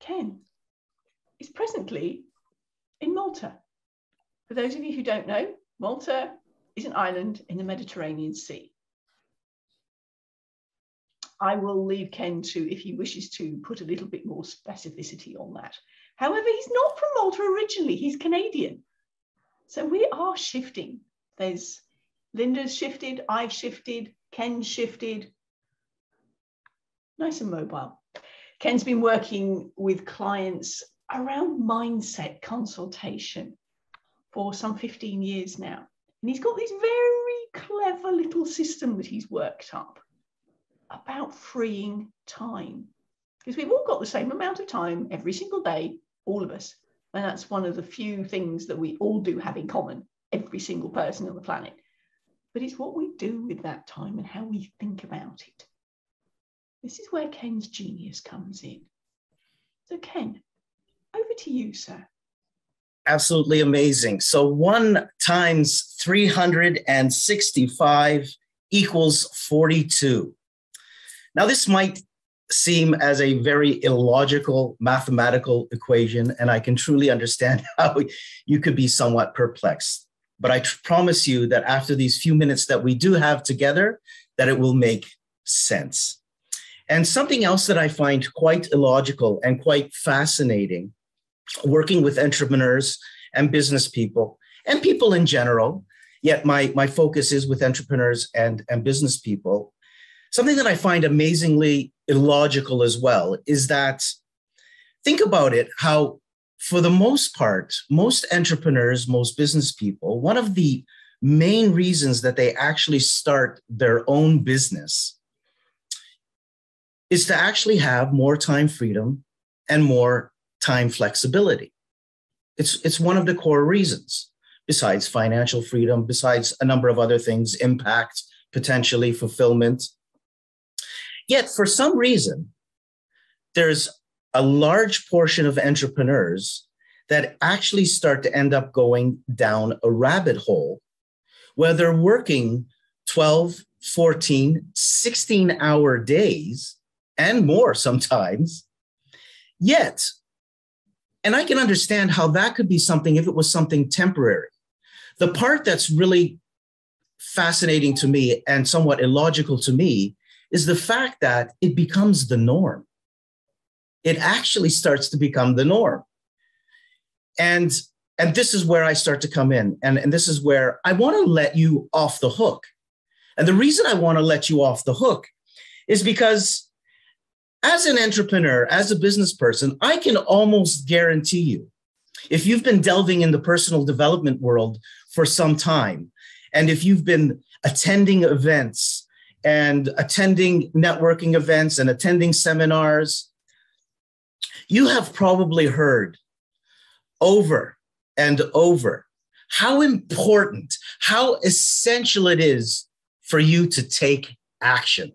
Ken is presently in Malta. For those of you who don't know, Malta is an island in the Mediterranean Sea. I will leave Ken to, if he wishes to, put a little bit more specificity on that. However, he's not from Malta originally, he's Canadian. So we are shifting. There's Linda's shifted, I've shifted, Ken's shifted. Nice and mobile. Ken's been working with clients around mindset consultation for some 15 years now. And he's got this very clever little system that he's worked up about freeing time. Because we've all got the same amount of time every single day, all of us. And that's one of the few things that we all do have in common, every single person on the planet. But it's what we do with that time and how we think about it. This is where Ken's genius comes in. So Ken, over to you, sir. Absolutely amazing. So 1 times 365 equals 42. Now, this might seem as a very illogical mathematical equation, and I can truly understand how you could be somewhat perplexed. But I promise you that after these few minutes that we do have together, that it will make sense. And something else that I find quite illogical and quite fascinating, working with entrepreneurs and business people and people in general, yet my focus is with entrepreneurs and business people. Something that I find amazingly illogical as well is that, think about it, how for the most part, most entrepreneurs, most business people, one of the main reasons that they actually start their own business is to actually have more time freedom and more time flexibility. It's one of the core reasons, besides financial freedom, besides a number of other things, impact, potentially fulfillment. Yet for some reason, there's a large portion of entrepreneurs that actually start to end up going down a rabbit hole where they're working 12, 14, 16-hour days and more sometimes. Yet, and I can understand how that could be something if it was something temporary. The part that's really fascinating to me and somewhat illogical to me is the fact that it becomes the norm. It actually starts to become the norm. And this is where I start to come in. And this is where I want to let you off the hook. And the reason I want to let you off the hook is because as an entrepreneur, as a business person, I can almost guarantee you, if you've been delving in the personal development world for some time, and if you've been attending events and attending networking events and attending seminars, you have probably heard over and over how important, how essential it is for you to take action.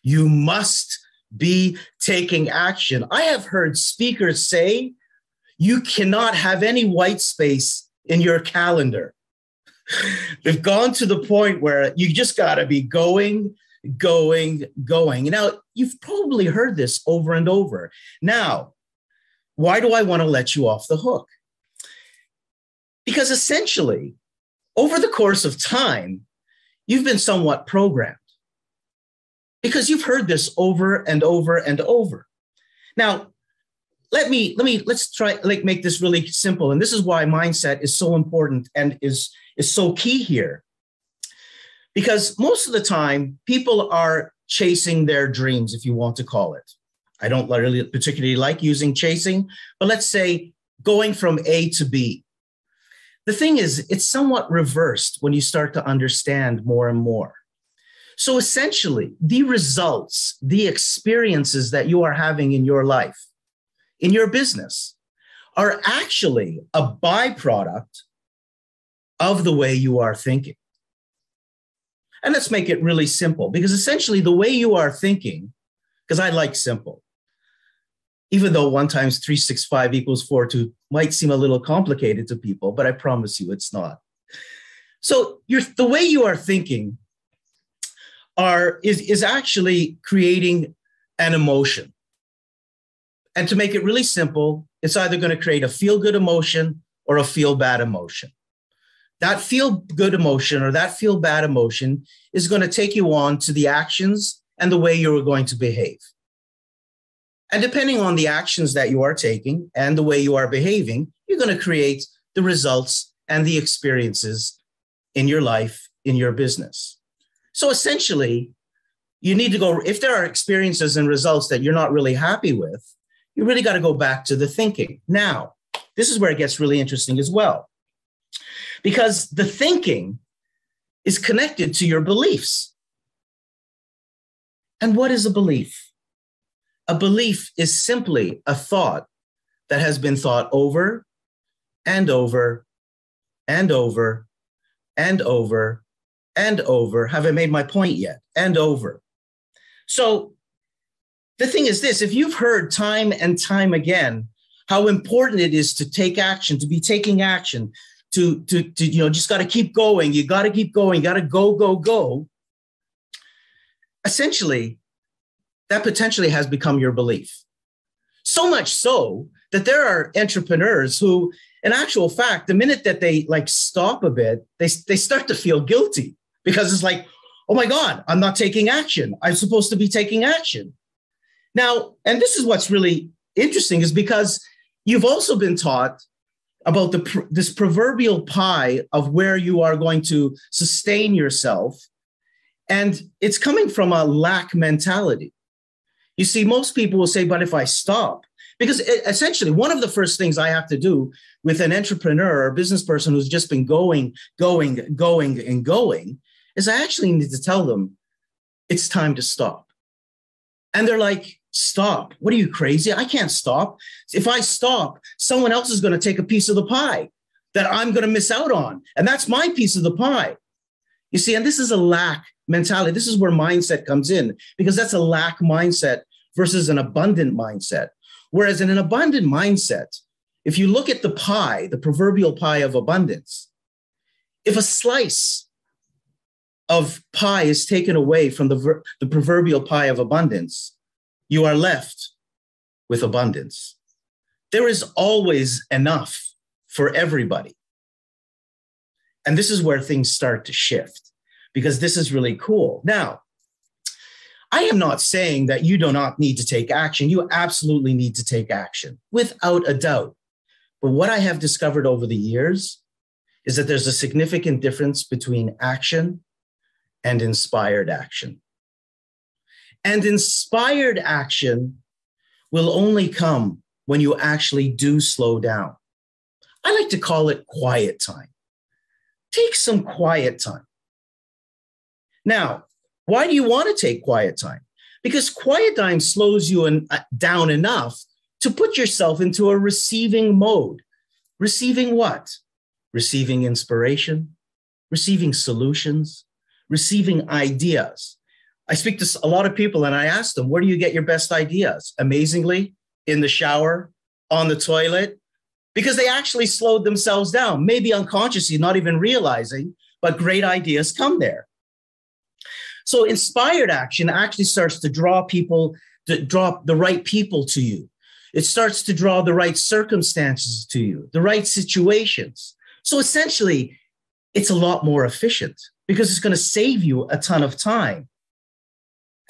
You must be taking action. I have heard speakers say, you cannot have any white space in your calendar. They've gone to the point where you just got to be going. Now, you've probably heard this over and over. Now, why do I want to let you off the hook? Because essentially, over the course of time, you've been somewhat programmed. Because you've heard this over and over and over. Now, let's try make this really simple. And this is why mindset is so important and is so key here. Because most of the time, people are chasing their dreams, if you want to call it. I don't really particularly like using chasing, but let's say going from A to B. The thing is, it's somewhat reversed when you start to understand more and more. So essentially, the results, the experiences that you are having in your life, in your business, are actually a byproduct of the way you are thinking. And let's make it really simple, because essentially the way you are thinking, because I like simple, even though 1 times 365 equals 42 might seem a little complicated to people, but I promise you it's not. So the way you are thinking is actually creating an emotion. And to make it really simple, it's either going to create a feel-good emotion or a feel-bad emotion. That feel-good emotion or that feel-bad emotion is going to take you on to the actions and the way you're going to behave. And depending on the actions that you are taking and the way you are behaving, you're going to create the results and the experiences in your life, in your business. So essentially, you need to go, if there are experiences and results that you're not really happy with, you really got to go back to the thinking. Now, this is where it gets really interesting as well, because the thinking is connected to your beliefs. And what is a belief? A belief is simply a thought that has been thought over and over and over and over and over. Have I made my point yet? And over. So the thing is this, if you've heard time and time again how important it is to take action, to be taking action, to just got to keep going, you got to keep going, you got to go. Essentially, that potentially has become your belief. So much so that there are entrepreneurs who, in actual fact, the minute that they stop a bit, they start to feel guilty because it's like, oh my God, I'm not taking action. I'm supposed to be taking action. Now, and this is what's really interesting is because you've also been taught about this proverbial pie of where you are going to sustain yourself. And it's coming from a lack mentality. You see, most people will say, but if I stop, because essentially one of the first things I have to do with an entrepreneur or a business person who's just been going, is I actually need to tell them it's time to stop. And they're like, stop. What are you, crazy? I can't stop. If I stop, someone else is going to take a piece of the pie that I'm going to miss out on. And that's my piece of the pie. You see, and this is a lack mentality. This is where mindset comes in, because that's a lack mindset versus an abundant mindset. Whereas in an abundant mindset, if you look at the pie, the proverbial pie of abundance, if a slice of pie is taken away from the proverbial pie of abundance, you are left with abundance. There is always enough for everybody. And this is where things start to shift, because this is really cool. Now, I am not saying that you do not need to take action. You absolutely need to take action, without a doubt. But what I have discovered over the years is that there's a significant difference between action and inspired action. And inspired action will only come when you actually do slow down. I like to call it quiet time. Take some quiet time. Now, why do you want to take quiet time? Because quiet time slows you down enough to put yourself into a receiving mode. Receiving what? Receiving inspiration, receiving solutions, receiving ideas. I speak to a lot of people and I ask them, where do you get your best ideas? Amazingly, in the shower, on the toilet, because they actually slowed themselves down, maybe unconsciously, not even realizing, but great ideas come there. So inspired action actually starts to draw the right people to you. It starts to draw the right circumstances to you, the right situations. So essentially, it's a lot more efficient because it's going to save you a ton of time.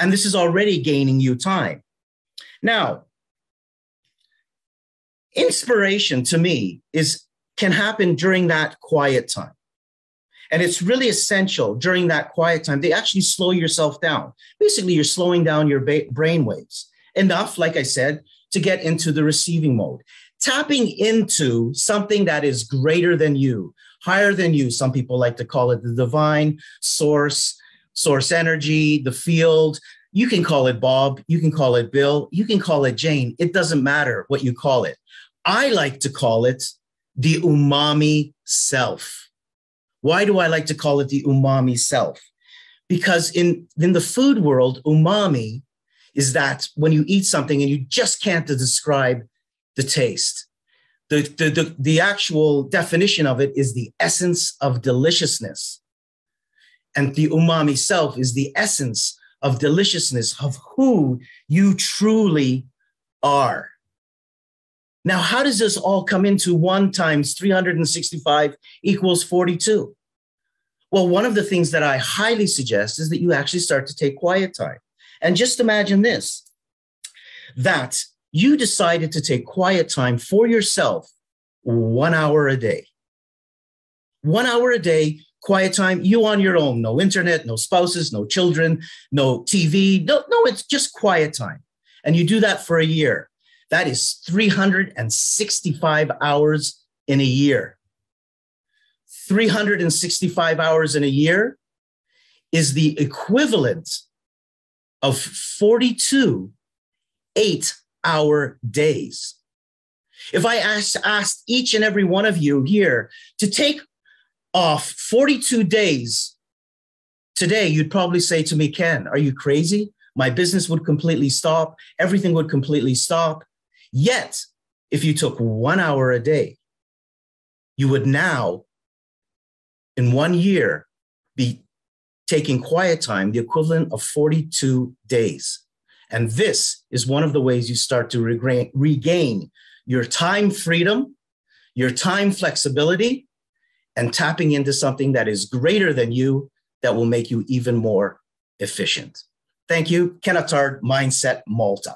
And this is already gaining you time. Now, inspiration to me can happen during that quiet time. And it's really essential during that quiet time to actually slow yourself down. Basically, you're slowing down your brain waves enough, like I said, to get into the receiving mode. Tapping into something that is greater than you, higher than you. Some people like to call it the divine source energy, the field. You can call it Bob. You can call it Bill. You can call it Jane. It doesn't matter what you call it. I like to call it the umami self. Why do I like to call it the umami self? Because in the food world, umami is that when you eat something and you just can't describe the taste. The actual definition of it is the essence of deliciousness. And the umami self is the essence of deliciousness of who you truly are. Now, how does this all come into 1 times 365 equals 42? Well, one of the things that I highly suggest is that you actually start to take quiet time. And just imagine this, that you decided to take quiet time for yourself 1 hour a day. 1 hour a day, quiet time, you on your own, no internet, no spouses, no children, no TV, no, it's just quiet time. And you do that for a year. That is 365 hours in a year. 365 hours in a year is the equivalent of 42 8-hour days. If I asked each and every one of you here to take off 42 days today, you'd probably say to me, Ken, are you crazy? My business would completely stop. Everything would completely stop. Yet, if you took 1 hour a day, you would now, in 1 year, be taking quiet time, the equivalent of 42 days. And this is one of the ways you start to regain your time freedom, your time flexibility, and tapping into something that is greater than you that will make you even more efficient. Thank you. Ken Attard, Mindset Malta.